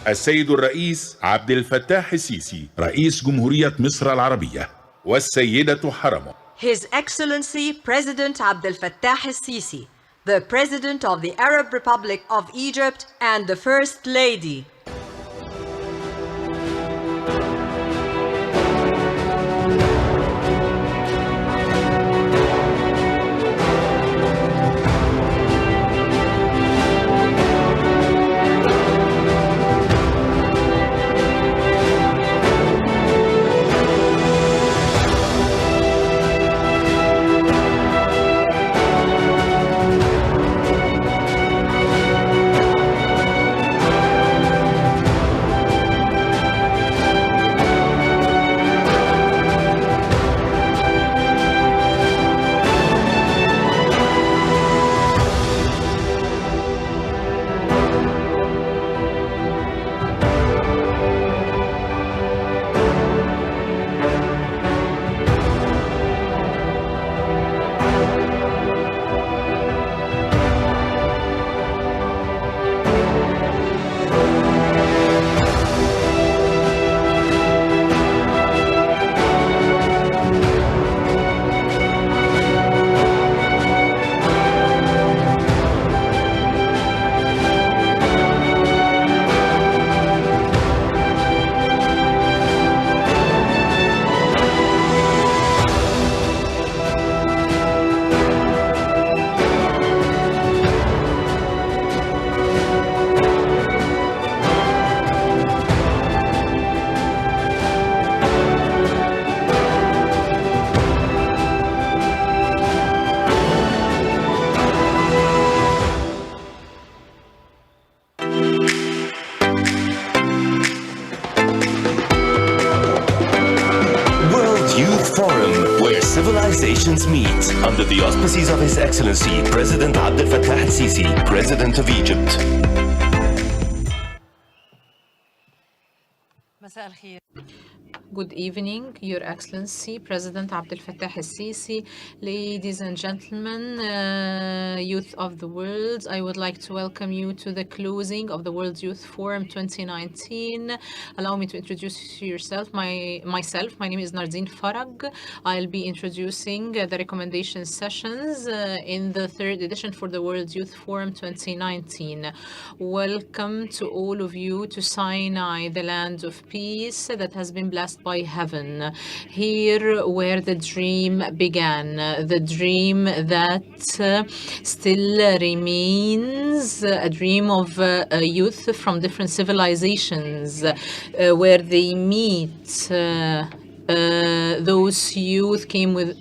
السيد الرئيس عبد الفتاح السيسي رئيس جمهورية مصر العربية والسيدة حرمه. His Excellency President Abdel Fattah al-Sisi, the President of the Arab Republic of Egypt and the First Lady. Civilizations meet under the auspices of His Excellency President Abdel Fattah al-Sisi, President of Egypt. Good evening, Your Excellency, President Abdel Fattah al-Sisi, ladies and gentlemen, youth of the world. I would like to welcome you to the closing of the World Youth Forum 2019. Allow me to introduce myself. My name is Nardine Farag. I'll be introducing the recommendation sessions in the third edition for the World Youth Forum 2019. Welcome to all of you to Sinai, the land of peace that has been blessed by heaven, here where the dream began, the dream that still remains a dream of youth from different civilizations, where they meet. Those youth came with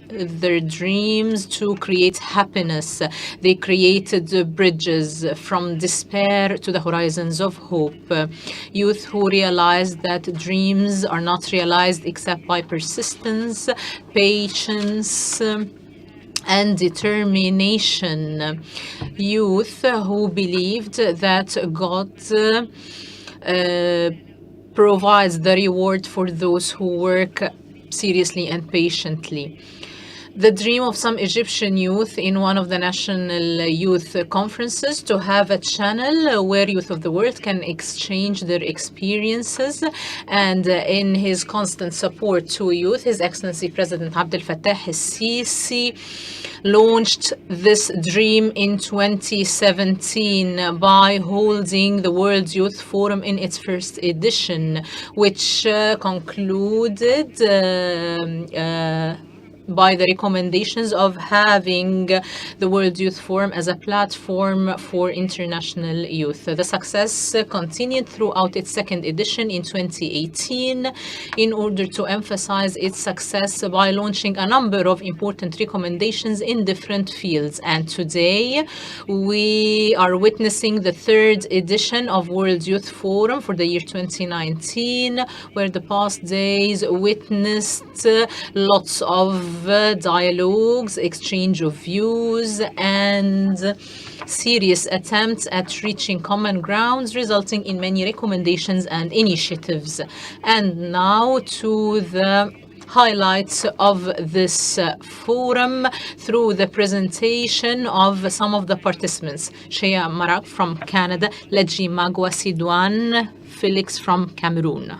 their dreams to create happiness. They created bridges from despair to the horizons of hope. Youth who realized that dreams are not realized except by persistence, patience, and determination. Youth who believed that God provides the reward for those who work seriously and patiently. The dream of some Egyptian youth in one of the national youth conferences to have a channel where youth of the world can exchange their experiences, and in his constant support to youth, His Excellency President Abdel Fattah al-Sisi launched this dream in 2017 by holding the World Youth Forum in its first edition, which concluded by the recommendations of having the World Youth Forum as a platform for international youth. The success continued throughout its second edition in 2018 in order to emphasize its success by launching a number of important recommendations in different fields. And today we are witnessing the third edition of World Youth Forum for the year 2019, where the past days witnessed lots of dialogues, exchange of views, and serious attempts at reaching common grounds, resulting in many recommendations and initiatives. And now to the highlights of this forum through the presentation of some of the participants. Shreya Nayak from Canada, Leudjie Sidoine Felix from Cameroon.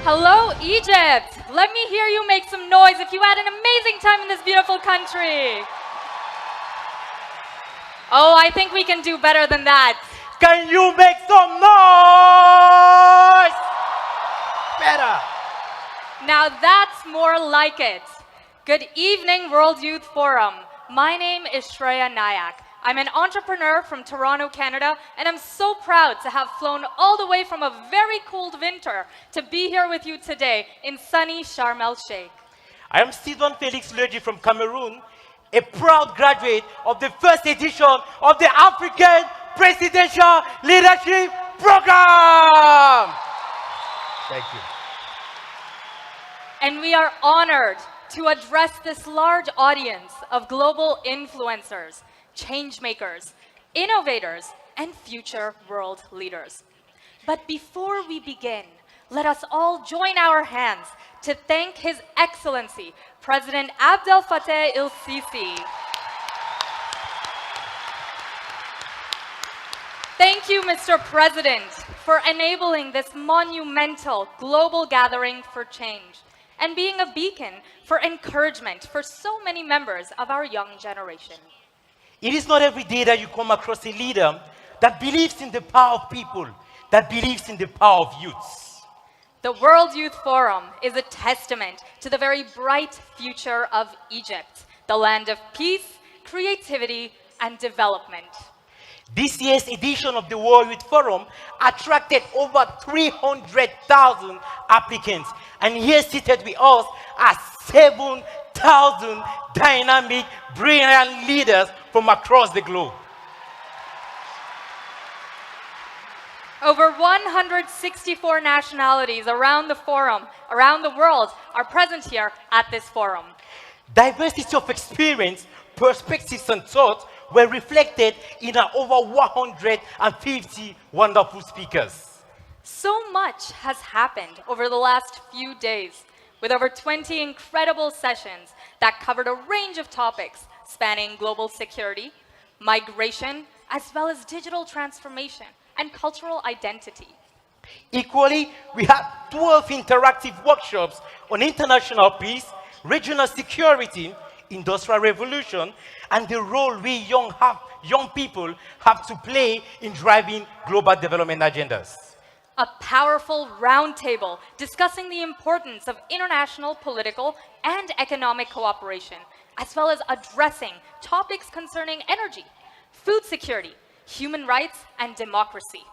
Hello, Egypt! Let me hear you make some noise if you had an amazing time in this beautiful country. Oh, I think we can do better than that. Can you make some noise? Better. Now that's more like it. Good evening, World Youth Forum. My name is Shreya Nayak. I'm an entrepreneur from Toronto, Canada, and I'm so proud to have flown all the way from a very cold winter to be here with you today in sunny Sharm el-Sheikh. I am Sidoine Felix Leudjie from Cameroon, a proud graduate of the first edition of the African Presidential Leadership Program. Thank you. And we are honored to address this large audience of global influencers, change makers, innovators, and future world leaders. But before we begin, let us all join our hands to thank His Excellency, President Abdel Fattah el-Sisi. Thank you, Mr. President, for enabling this monumental global gathering for change and being a beacon for encouragement for so many members of our young generation. It is not every day that you come across a leader that believes in the power of people, that believes in the power of youths. The World Youth Forum is a testament to the very bright future of Egypt, the land of peace, creativity, and development. This year's edition of the World Youth Forum attracted over 300,000 applicants, and here seated with us are 7,000 dynamic, brilliant leaders from across the globe. Over 164 nationalities around the forum, around the world, are present here at this forum. Diversity of experience, perspectives, and thoughts were reflected in our over 150 wonderful speakers. So much has happened over the last few days, with over 20 incredible sessions that covered a range of topics spanning global security, migration, as well as digital transformation and cultural identity. Equally, we had 12 interactive workshops on international peace, regional security, industrial revolution, and the role we young people have to play in driving global development agendas. A powerful roundtable discussing the importance of international political and economic cooperation, as well as addressing topics concerning energy, food security, human rights, and democracy.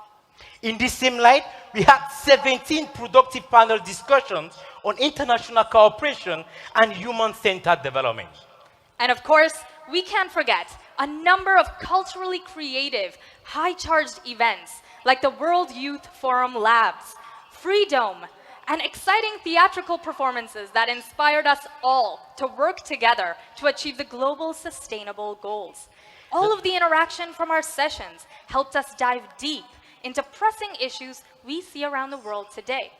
In this same light, we had 17 productive panel discussions on international cooperation and human-centered development. And of course, we can't forget a number of culturally creative, high-charged events like the World Youth Forum Labs, Freedom, and exciting theatrical performances that inspired us all to work together to achieve the global sustainable goals. All of the interaction from our sessions helped us dive deep into pressing issues we see around the world today.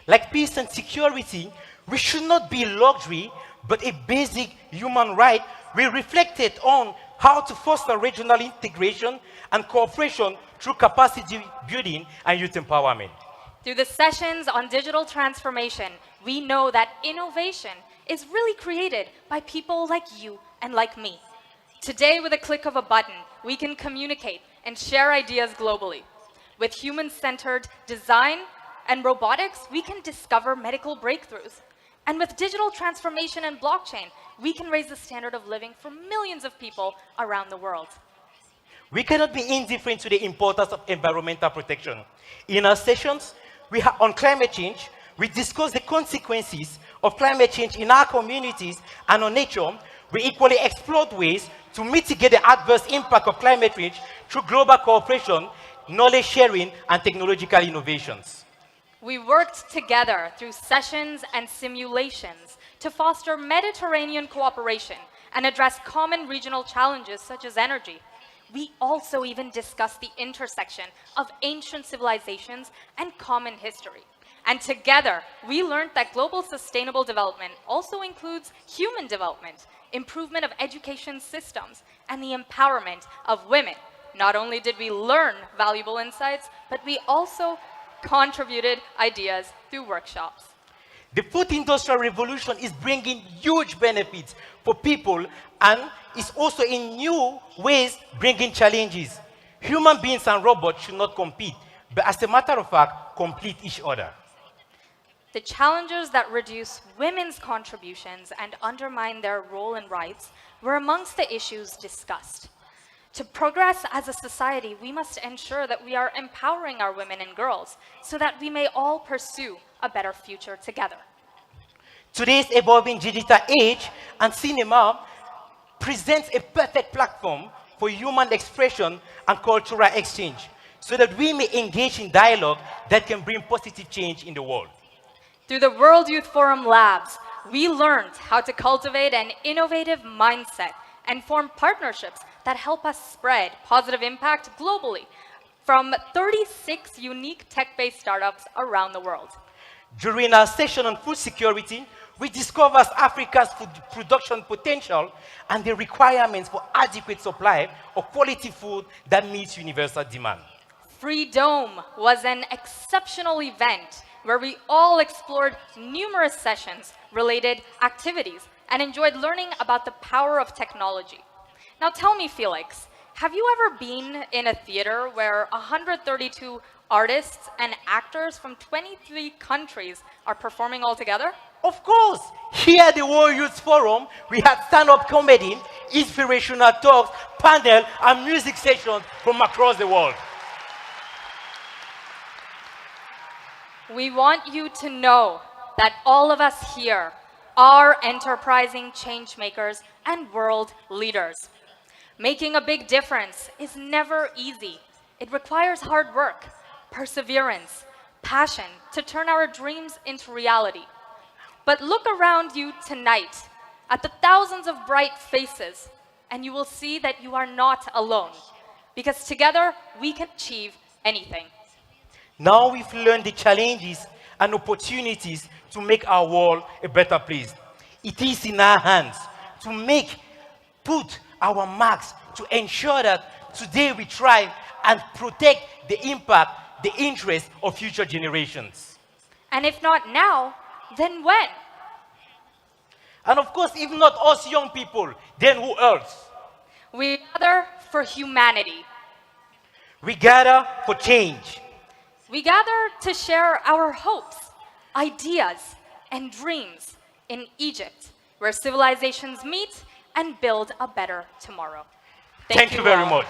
Like peace and security, we should not be luxury, but a basic human right. We reflected on how to foster regional integration and cooperation through capacity building and youth empowerment. Through the sessions on digital transformation, we know that innovation is really created by people like you and like me. Today, with a click of a button, we can communicate and share ideas globally. With human-centered design and robotics, we can discover medical breakthroughs. And with digital transformation and blockchain, we can raise the standard of living for millions of people around the world. We cannot be indifferent to the importance of environmental protection. In our sessions on climate change, we discuss the consequences of climate change in our communities and on nature. We equally explored ways to mitigate the adverse impact of climate change through global cooperation, knowledge sharing, and technological innovations. We worked together through sessions and simulations to foster Mediterranean cooperation and address common regional challenges such as energy. We also even discussed the intersection of ancient civilizations and common history. And together, we learned that global sustainable development also includes human development, improvement of education systems, and the empowerment of women. Not only did we learn valuable insights, but we also contributed ideas through workshops. The fourth industrial revolution is bringing huge benefits for people and is also in new ways bringing challenges. Human beings and robots should not compete, but as a matter of fact, complete each other. The challenges that reduce women's contributions and undermine their role and rights were amongst the issues discussed. To progress as a society, we must ensure that we are empowering our women and girls so that we may all pursue a better future together. Today's evolving digital age and cinema presents a perfect platform for human expression and cultural exchange so that we may engage in dialogue that can bring positive change in the world. Through the World Youth Forum Labs, we learned how to cultivate an innovative mindset and form partnerships that help us spread positive impact globally from 36 unique tech-based startups around the world. During our session on food security, we discovered Africa's food production potential and the requirements for adequate supply of quality food that meets universal demand. Freedom was an exceptional event where we all explored numerous sessions-related activities and enjoyed learning about the power of technology. Now tell me, Felix, have you ever been in a theater where 132 artists and actors from 23 countries are performing all together? Of course, here at the World Youth Forum, we had stand-up comedy, inspirational talks, panel, and music sessions from across the world. We want you to know that all of us here are enterprising change makers and world leaders. Making a big difference is never easy. It requires hard work, perseverance, passion to turn our dreams into reality. But look around you tonight at the thousands of bright faces, and you will see that you are not alone, because together we can achieve anything. Now we've learned the challenges and opportunities to make our world a better place. It is in our hands to put our marks to ensure that today we thrive and protect the impact, the interests of future generations. And if not now, then when? And of course, if not us young people, then who else? We gather for humanity. We gather for change. We gather to share our hopes, ideas, and dreams in Egypt, where civilizations meet and build a better tomorrow. Thank you very all. much.